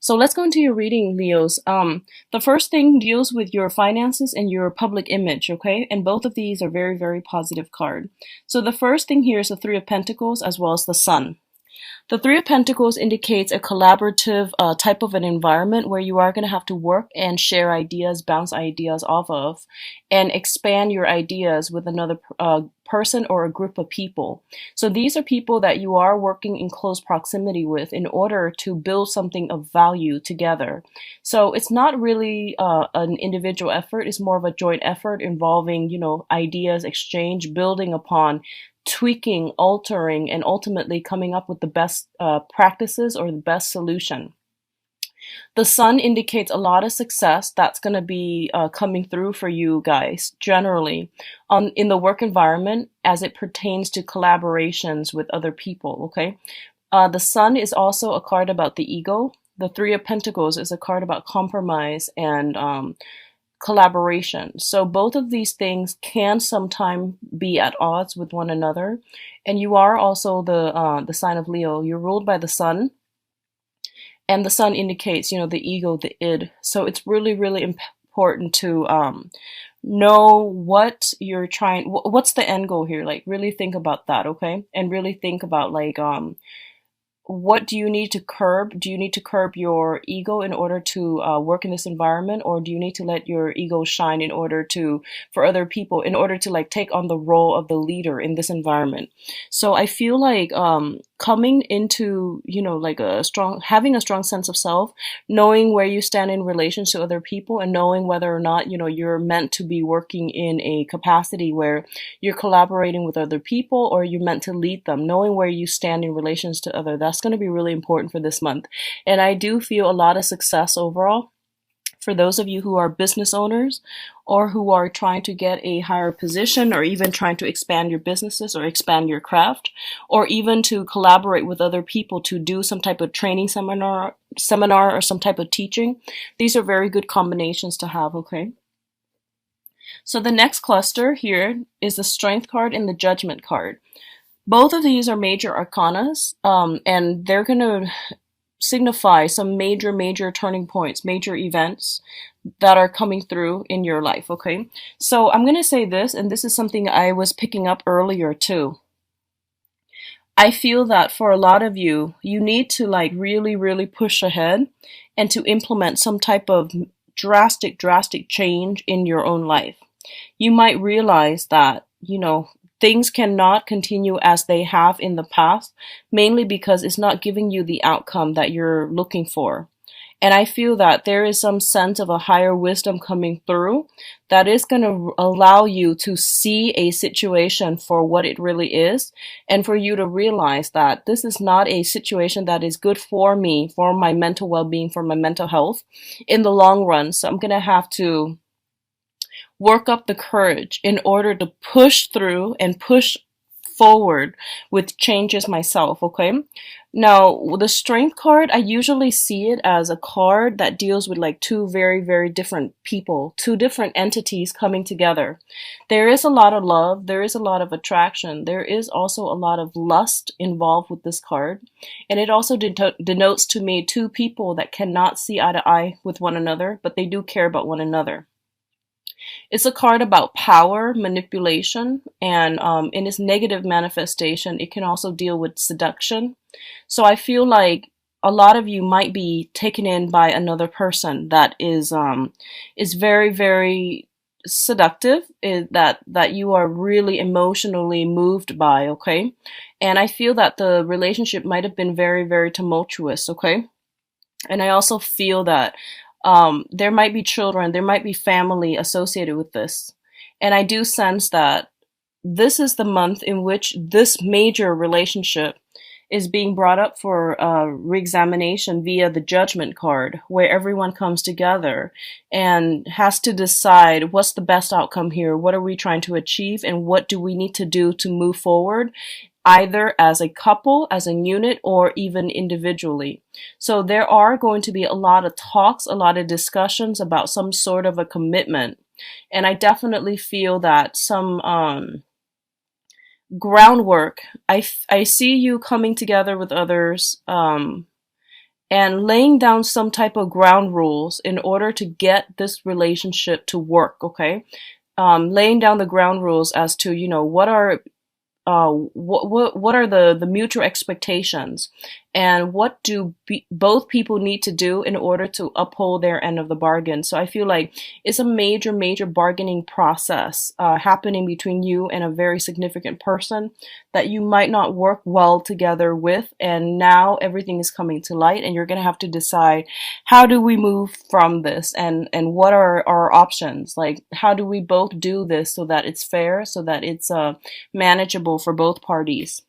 So let's go into your reading, Leos. The first thing deals with your finances and your public image, okay? And both of these are very, very positive card. So the first thing here is the Three of Pentacles as well as the Sun. The Three of Pentacles indicates a collaborative type of an environment where you are going to have to work and share ideas, bounce ideas off of, and expand your ideas with another person or a group of people. So these are people that you are working in close proximity with in order to build something of value together. So it's not really an individual effort, it's more of a joint effort involving, ideas exchange, building upon tweaking, altering, and ultimately coming up with the best practices or the best solution. The Sun indicates a lot of success that's going to be coming through for you guys generally in the work environment as it pertains to collaborations with other people. Okay, the Sun is also a card about the ego. The Three of Pentacles is a card about compromise and collaboration. So both of these things can sometimes be at odds with one another. And you are also the sign of Leo. You're ruled by the Sun, and the Sun indicates, the ego, the id. So it's really, really important to know what you're trying. What's the end goal here? Like, really think about that, okay? And really think about what do you need to curb? Do you need to curb your ego in order to work in this environment, or do you need to let your ego shine in order to, for other people, in order to like take on the role of the leader in this environment? So I feel like coming into, like having a strong sense of self, knowing where you stand in relation to other people, and knowing whether or not, you're meant to be working in a capacity where you're collaborating with other people or you're meant to lead them, knowing where you stand in relations to others. That's going to be really important for this month. And I do feel a lot of success overall for those of you who are business owners or who are trying to get a higher position, or even trying to expand your businesses or expand your craft, or even to collaborate with other people to do some type of training seminar or some type of teaching. These are very good combinations to have, okay? So the next cluster here is the Strength card and the Judgment card. Both of these are major arcanas, and they're going to signify some major turning points, major events that are coming through in your life, okay? So I'm going to say this, and this is something I was picking up earlier too. I feel that for a lot of you, you need to like really push ahead and to implement some type of drastic change in your own life. You might realize that, things cannot continue as they have in the past, mainly because it's not giving you the outcome that you're looking for. And I feel that there is some sense of a higher wisdom coming through that is going to allow you to see a situation for what it really is, and for you to realize that this is not a situation that is good for me, for my mental well-being, for my mental health in the long run. So I'm going to have to work up the courage in order to push through and push forward with changes myself, okay? Now, the Strength card, I usually see it as a card that deals with like two very different people, two different entities coming together. There is a lot of love, there is a lot of attraction, there is also a lot of lust involved with this card. And it also denotes to me two people that cannot see eye to eye with one another, but they do care about one another. It's a card about power, manipulation, and in its negative manifestation, it can also deal with seduction. So I feel like a lot of you might be taken in by another person that is very seductive, that you are really emotionally moved by, okay? And I feel that the relationship might have been very tumultuous, okay? And I also feel that there might be children, there might be family associated with this. And I do sense that this is the month in which this major relationship is being brought up for re-examination via the Judgment card, where everyone comes together and has to decide what's the best outcome here, what are we trying to achieve, and what do we need to do to move forward, either as a couple, as a unit, or even individually. So there are going to be a lot of talks, a lot of discussions about some sort of a commitment. And I definitely feel that some groundwork, I see you coming together with others, and laying down some type of ground rules in order to get this relationship to work, okay? Laying down the ground rules as to, what are what are the mutual expectations, and what do both people need to do in order to uphold their end of the bargain. So I feel like it's a major bargaining process happening between you and a very significant person that you might not work well together with, and now everything is coming to light, and you're going to have to decide, how do we move from this, and what are our options? Like, how do we both do this so that it's fair, so that it's manageable for both parties?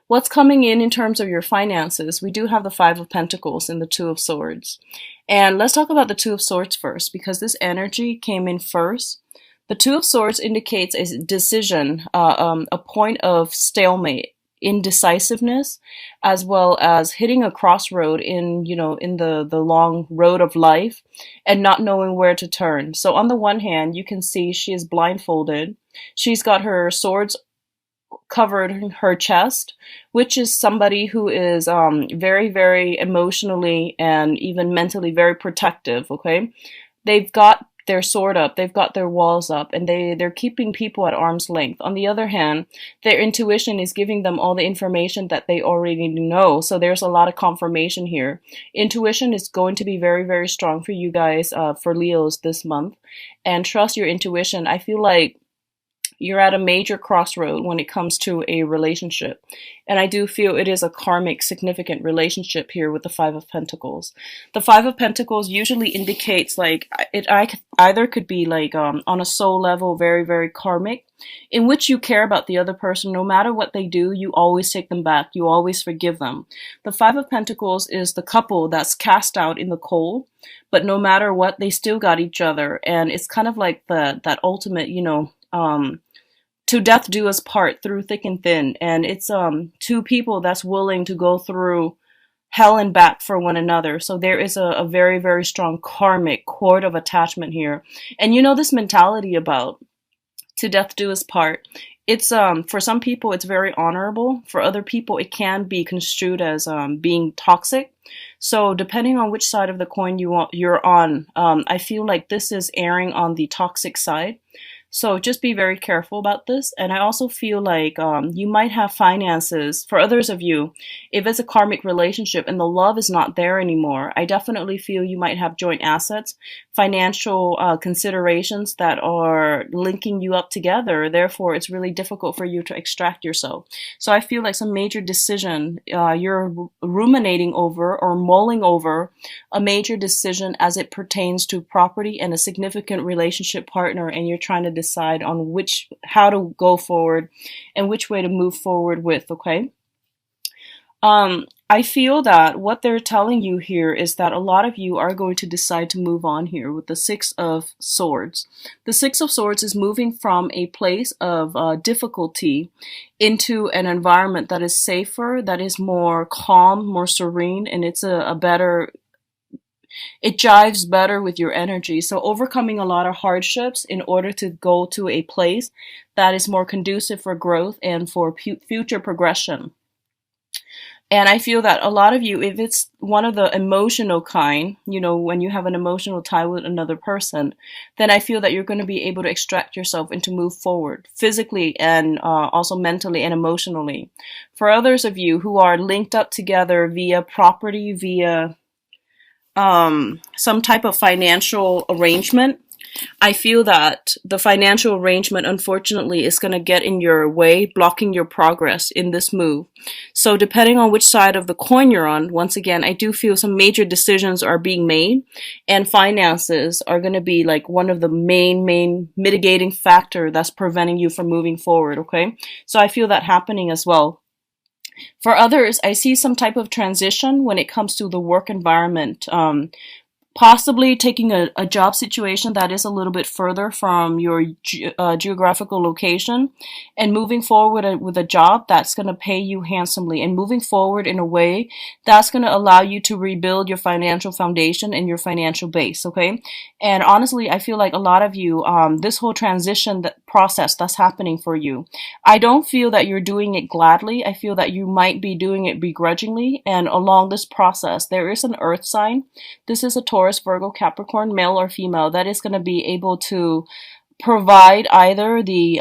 What's coming in terms of your finances? We do have the Five of Pentacles and the Two of Swords. And let's talk about the Two of Swords first, because this energy came in first. The Two of Swords indicates a decision, a point of stalemate, indecisiveness, as well as hitting a crossroad in the long road of life and not knowing where to turn. So on the one hand, you can see she is blindfolded. She's got her swords covered her chest, which is somebody who is very emotionally and even mentally very protective, okay? They've got their sword up, they've got their walls up, and they're keeping people at arm's length. On the other hand, their intuition is giving them all the information that they already know, so there's a lot of confirmation here. Intuition is going to be very strong for you guys, for Leos this month, and trust your intuition. I feel like you're at a major crossroad when it comes to a relationship. And I do feel it is a karmic, significant relationship here with the Five of Pentacles. The Five of Pentacles usually indicates like it either could be like on a soul level, very karmic, in which you care about the other person. No matter what they do, you always take them back. You always forgive them. The Five of Pentacles is the couple that's cast out in the cold, but no matter what, they still got each other. And it's kind of like that ultimate, to death do us part, through thick and thin. And it's two people that's willing to go through hell and back for one another. So there is a very strong karmic cord of attachment here. And this mentality about to death do us part, it's for some people it's very honorable. For other people it can be construed as being toxic. So depending on which side of the coin you're on, I feel like this is erring on the toxic side. So just be very careful about this. And I also feel like you might have finances. For others of you, if it's a karmic relationship and the love is not there anymore, I definitely feel you might have joint assets, financial considerations that are linking you up together. Therefore, it's really difficult for you to extract yourself. So I feel like some major decision you're ruminating over or mulling over, a major decision as it pertains to property and a significant relationship partner, and you're trying to decide on how to go forward and which way to move forward with, okay? I feel that what they're telling you here is that a lot of you are going to decide to move on here with the Six of Swords. The Six of Swords is moving from a place of difficulty into an environment that is safer, that is more calm, more serene, and it's it jives better with your energy. So overcoming a lot of hardships in order to go to a place that is more conducive for growth and for future progression. And I feel that a lot of you, if it's one of the emotional kind, when you have an emotional tie with another person, then I feel that you're going to be able to extract yourself and to move forward physically and also mentally and emotionally. For others of you who are linked up together via property, via some type of financial arrangement, I feel that the financial arrangement, unfortunately, is going to get in your way, blocking your progress in this move. So depending on which side of the coin you're on, once again, I do feel some major decisions are being made, and finances are going to be like one of the main mitigating factor that's preventing you from moving forward, okay? So I feel that happening as well. For others, I see some type of transition when it comes to the work environment. possibly taking a job situation that is a little bit further from your geographical location and moving forward with a job that's going to pay you handsomely and moving forward in a way that's going to allow you to rebuild your financial foundation and your financial base, okay? And honestly, I feel like a lot of you, this whole transition process that's happening for you, I don't feel that you're doing it gladly. I feel that you might be doing it begrudgingly. And along this process, there is an earth sign. This is a Taurus, Virgo, Capricorn, male or female, that is going to be able to provide either the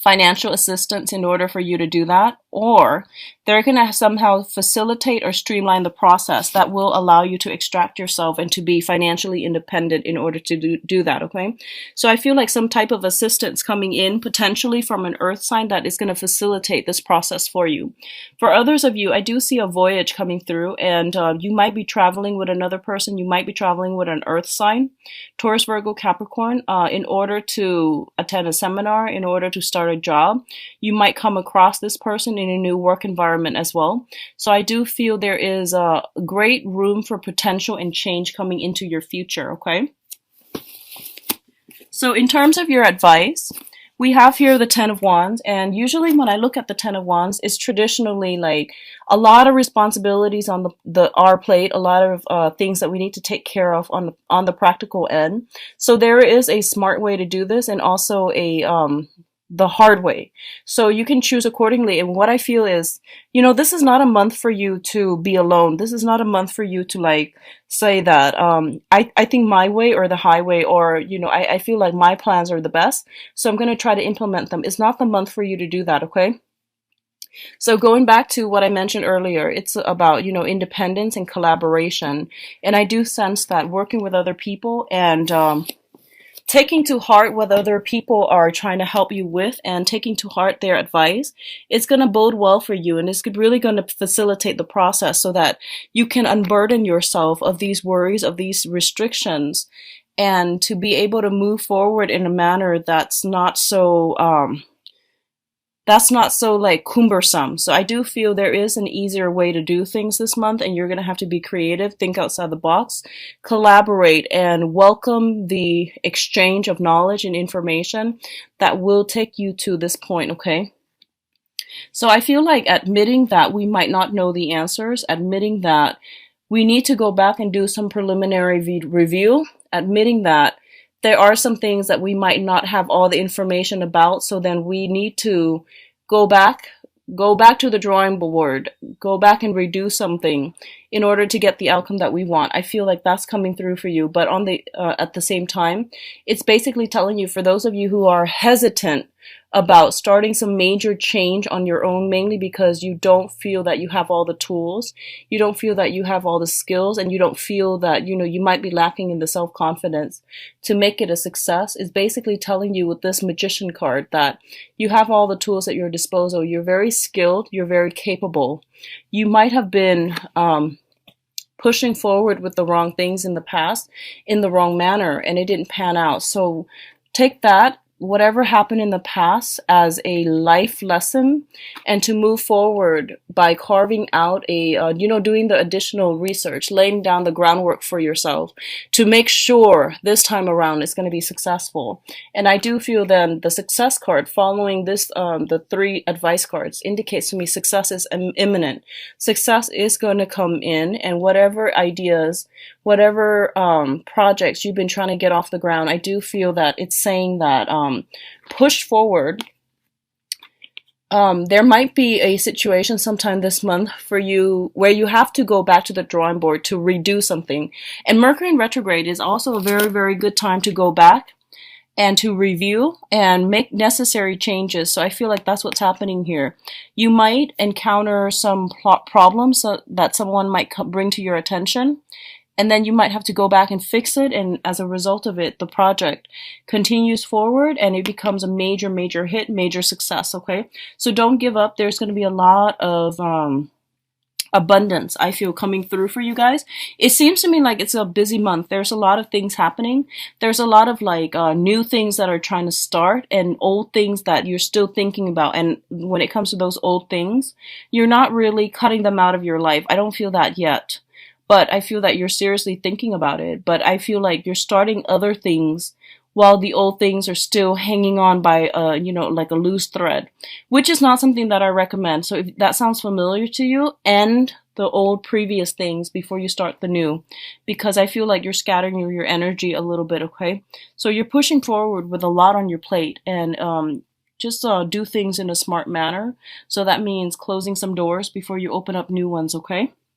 financial assistance in order for you to do that, or they're going to somehow facilitate or streamline the process that will allow you to extract yourself and to be financially independent in order to do that, okay? So I feel like some type of assistance coming in potentially from an earth sign that is going to facilitate this process for you. For others of you, I do see a voyage coming through, and you might be traveling with another person. You might be traveling with an earth sign, Taurus, Virgo, Capricorn, in order to attend a seminar, in order to start a job. You might come across this person in a new work environment as well. So I do feel there is a great room for potential and change coming into your future, okay? So in terms of your advice, we have here the Ten of Wands, and usually when I look at the Ten of Wands, it's traditionally like a lot of responsibilities on our plate, a lot of things that we need to take care of on the practical end. So there is a smart way to do this, and also the hard way. So you can choose accordingly. And what I feel is, this is not a month for you to be alone. This is not a month for you to like say that, I think my way or the highway, or, I feel like my plans are the best. So I'm going to try to implement them. It's not the month for you to do that. Okay. So going back to what I mentioned earlier, it's about, independence and collaboration. And I do sense that working with other people and, taking to heart what other people are trying to help you with and taking to heart their advice, it's going to bode well for you, and it's really going to facilitate the process so that you can unburden yourself of these worries, of these restrictions, and to be able to move forward in a manner that's not so like cumbersome. So I do feel there is an easier way to do things this month, and you're going to have to be creative, think outside the box, collaborate, and welcome the exchange of knowledge and information that will take you to this point, okay? So I feel like admitting that we might not know the answers, admitting that we need to go back and do some preliminary review, admitting that there are some things that we might not have all the information about, so then we need to go back to the drawing board, go back and redo something in order to get the outcome that we want. I feel like that's coming through for you, but at the same time, it's basically telling you, for those of you who are hesitant about starting some major change on your own, mainly because you don't feel that you have all the tools, you don't feel that you have all the skills, and you don't feel that, you might be lacking in the self-confidence to make it a success, is basically telling you with this Magician card that you have all the tools at your disposal. You're very skilled, you're very capable. You might have been pushing forward with the wrong things in the past in the wrong manner, and it didn't pan out. So take that, whatever happened in the past, as a life lesson, and to move forward by carving out doing the additional research, laying down the groundwork for yourself to make sure this time around it's going to be successful. And I do feel then the success card following this, the 3 advice cards, indicates to me success is imminent. Success is going to come in, and whatever ideas, whatever projects you've been trying to get off the ground, I do feel that it's saying that push forward. There might be a situation sometime this month for you where you have to go back to the drawing board to redo something. And Mercury in retrograde is also a very, very good time to go back and to review and make necessary changes. So I feel like that's what's happening here. You might encounter some problems that someone might bring to your attention, and then you might have to go back and fix it, and as a result of it, the project continues forward and it becomes a major, major hit, major success, okay? So don't give up. There's going to be a lot of abundance, I feel, coming through for you guys. It seems to me like it's a busy month. There's a lot of things happening. There's a lot of new things that are trying to start, and old things that you're still thinking about. And when it comes to those old things, you're not really cutting them out of your life. I don't feel that yet. but I feel that you're seriously thinking about it. But I feel like you're starting other things while the old things are still hanging on by like a loose thread, which is not something that I recommend. So if that sounds familiar to you, end the old previous things before you start the new, because I feel like you're scattering your energy a little bit. Okay, so you're pushing forward with a lot on your plate, and just do things in a smart manner. So that means closing some doors before you open up new ones. Okay.